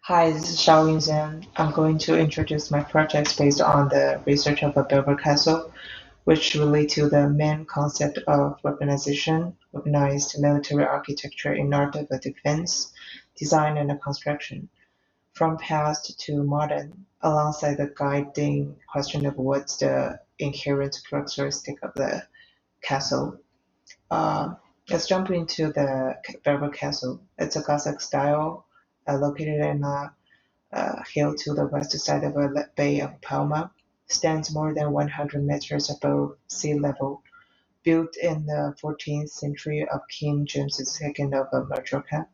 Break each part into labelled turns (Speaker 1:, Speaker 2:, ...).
Speaker 1: Hi, this is Xiaoyun Zeng. I'm going to introduce my projects based on the research of a Berber castle, which relate to the main concept of weaponized military architecture in art of defense, design, and construction, from past to modern, alongside the guiding question of what's the inherent characteristic of the castle. Uh, let's jump into the Berber castle. It's a Gothic style, located in a hill to the west side of the Bay of Palma, stands more than 100 meters above sea level. Built in the 14th century of King James II of Majorca,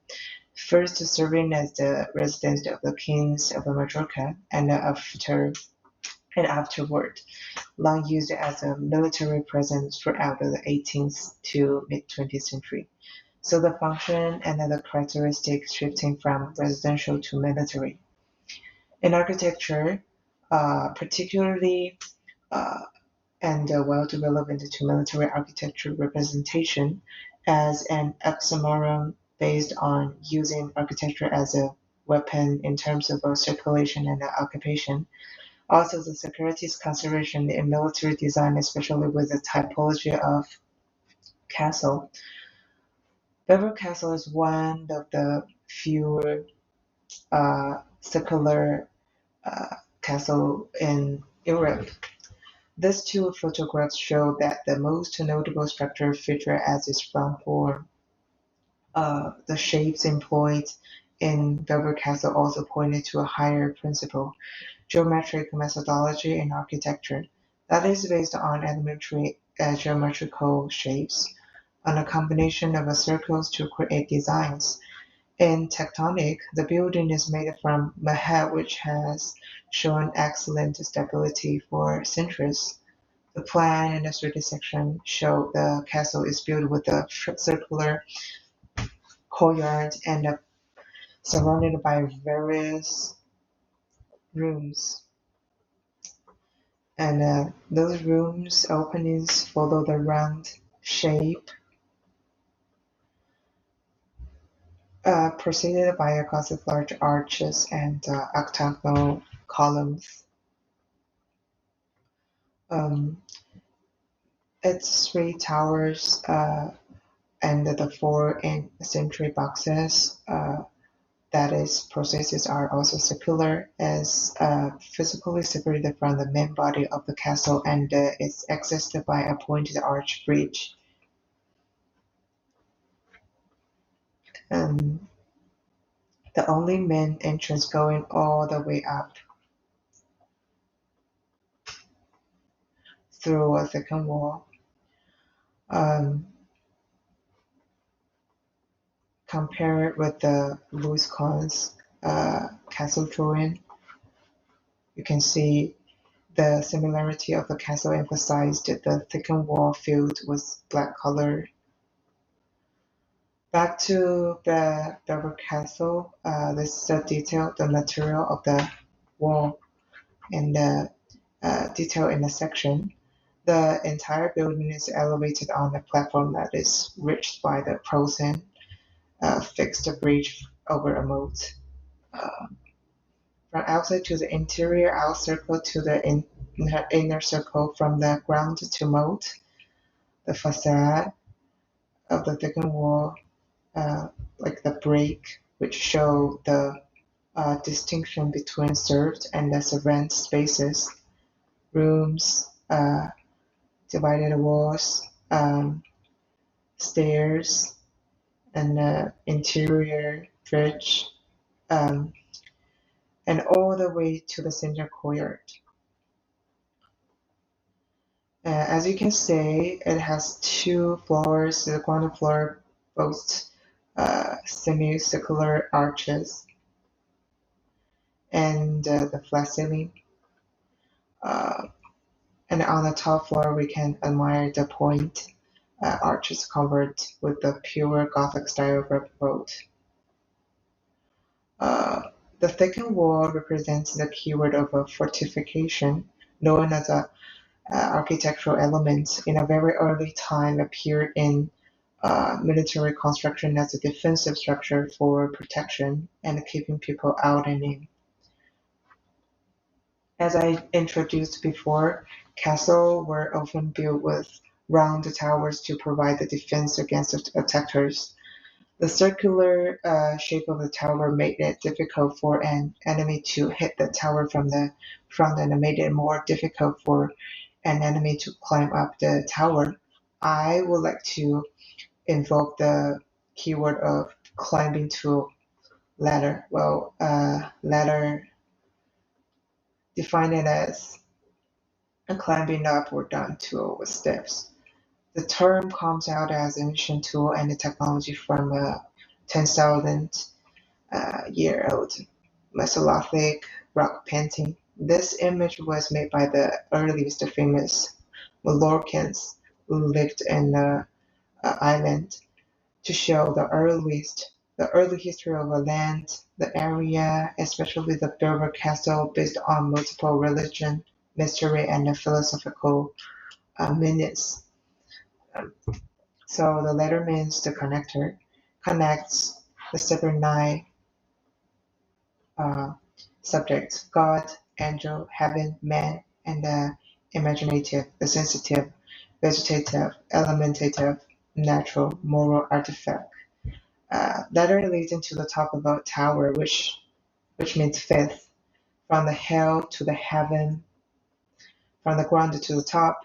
Speaker 1: first serving as the residence of the kings of Majorca, and afterward long used as a military presence throughout the 18th to mid-20th century. So the function and the characteristics shifting from residential to military. In architecture, particularly uh, and well developed to military architecture representation as an oxymoron based on using architecture as a weapon in terms of circulation and occupation. Also, the securities consideration in military design, especially with the typology of castle. Bever Castle is one of the few circular castle in Europe. These two photographs show that the most notable structure feature as its front form. The shapes employed in Dover Castle also pointed to a higher principle, geometric methodology in architecture, that is based on elementary geometrical shapes, on a combination of circles to create designs. In tectonic, the building is made from mahab, which has shown excellent stability for centuries. The plan in the 30 section show the castle is built with a circular courtyard and surrounded by various rooms. And those rooms openings follow the round shape, preceded by a Gothic large arches and octagonal columns. Um, its three towers and the four in century boxes that is processes are also circular as physically separated from the main body of the castle and is accessed by a pointed arch bridge. Um, the only main entrance going all the way up through a second wall. Um, Compared with the Louis Kahn's castle drawing, you can see the similarity of the castle emphasized the thickened wall filled with black color. Back to the Dover Castle, this is the detail, the material of the wall and the detail in the section. The entire building is elevated on a platform that is reached by the frozen fixed bridge over a moat. Uh, from outside to the interior, out circle to the inner circle, from the ground to moat, the facade of the thickened wall, like the break, which show the distinction between served and the servant spaces, rooms, divided walls, stairs, and interior bridge, um, and all the way to the center courtyard. As you can see, it has two floors. The ground floor boasts semicircular arches and the flat ceiling. Uh, and on the top floor, we can admire the point arches covered with the pure Gothic style brick mold. Uh, the thickened wall represents the keyword of a fortification, known as a architectural element in a very early time appeared in military construction as a defensive structure for protection and keeping people out and in. As I introduced before, castles were often built with round towers to provide the defense against attackers. The circular shape of the tower made it difficult for an enemy to hit the tower from the front and made it more difficult for an enemy to climb up the tower. I would like to invoke the keyword of climbing to ladder. Well, ladder define it as climbing up or down tool with steps. The term comes out as an ancient tool and a technology from a 10,000 year old Mesolithic rock painting. This image was made by the earliest famous Mallorcans who lived in the island to show the early history of the land, the area, especially the Berber castle, based on multiple religion, mystery, and philosophical meanings. Um, so the letter means the connector, connects the separate nine uh, subjects: God, angel, heaven, man, and the imaginative, the sensitive, vegetative, elementative, natural, moral artifact. Ladder leads into the top of a tower, which means fifth, from the hell to the heaven, from the ground to the top.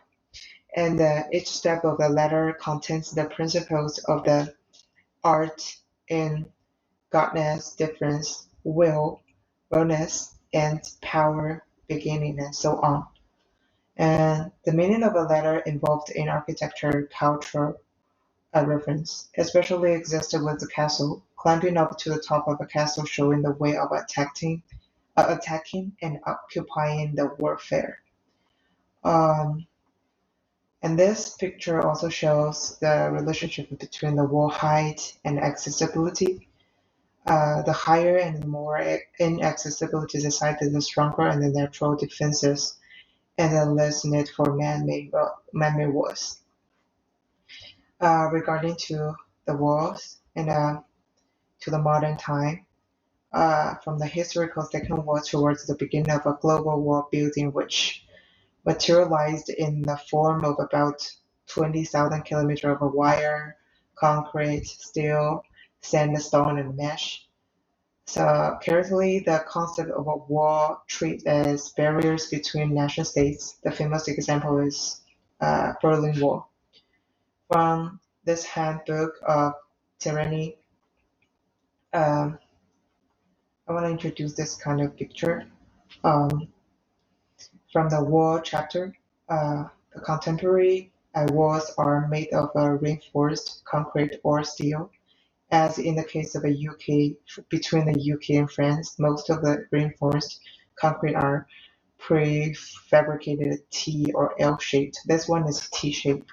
Speaker 1: And each step of the ladder contains the principles of the art in godness, difference, will, willness, and power, beginning, and so on. And the meaning of a ladder involved in architecture, culture, a reference, especially existed with the castle, climbing up to the top of a castle showing the way of attacking and occupying the warfare. Um, and this picture also shows the relationship between the wall height and accessibility. The higher and the more inaccessibility the site, the stronger and the natural defenses and the less need for man-made walls. Regarding to the walls and to the modern time, from the historical Second War towards the beginning of a global war building, which materialized in the form of about 20,000 kilometers of wire, concrete, steel, sandstone, and mesh. So currently, the concept of a wall treated as barriers between nation states. The famous example is Berlin Wall. From this handbook of tyranny, um, I want to introduce this kind of picture. Um, from the wall chapter, the contemporary walls are made of reinforced concrete or steel. As in the case of the UK, between the UK and France, most of the reinforced concrete are prefabricated T or L shaped. This one is T shaped.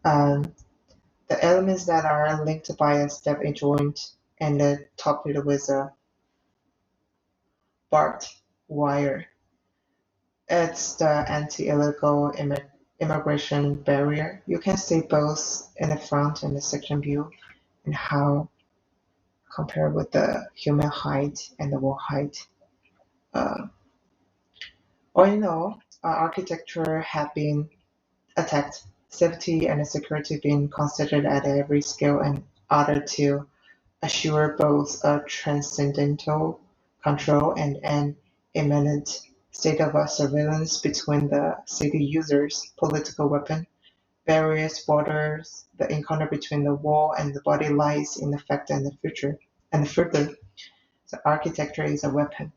Speaker 1: Um, the elements that are linked by a step joint and topped with a barbed wire. It's the anti-illegal immigration barrier. You can see both in the front and the section view and how compared with the human height and the wall height. Uh, all in all, architecture have been attacked, safety and security being considered at every scale in order to assure both a transcendental control and an imminent state of surveillance between the city users, political weapon, various borders, the encounter between the wall and the body lies in effect and the future. And further, the architecture is a weapon.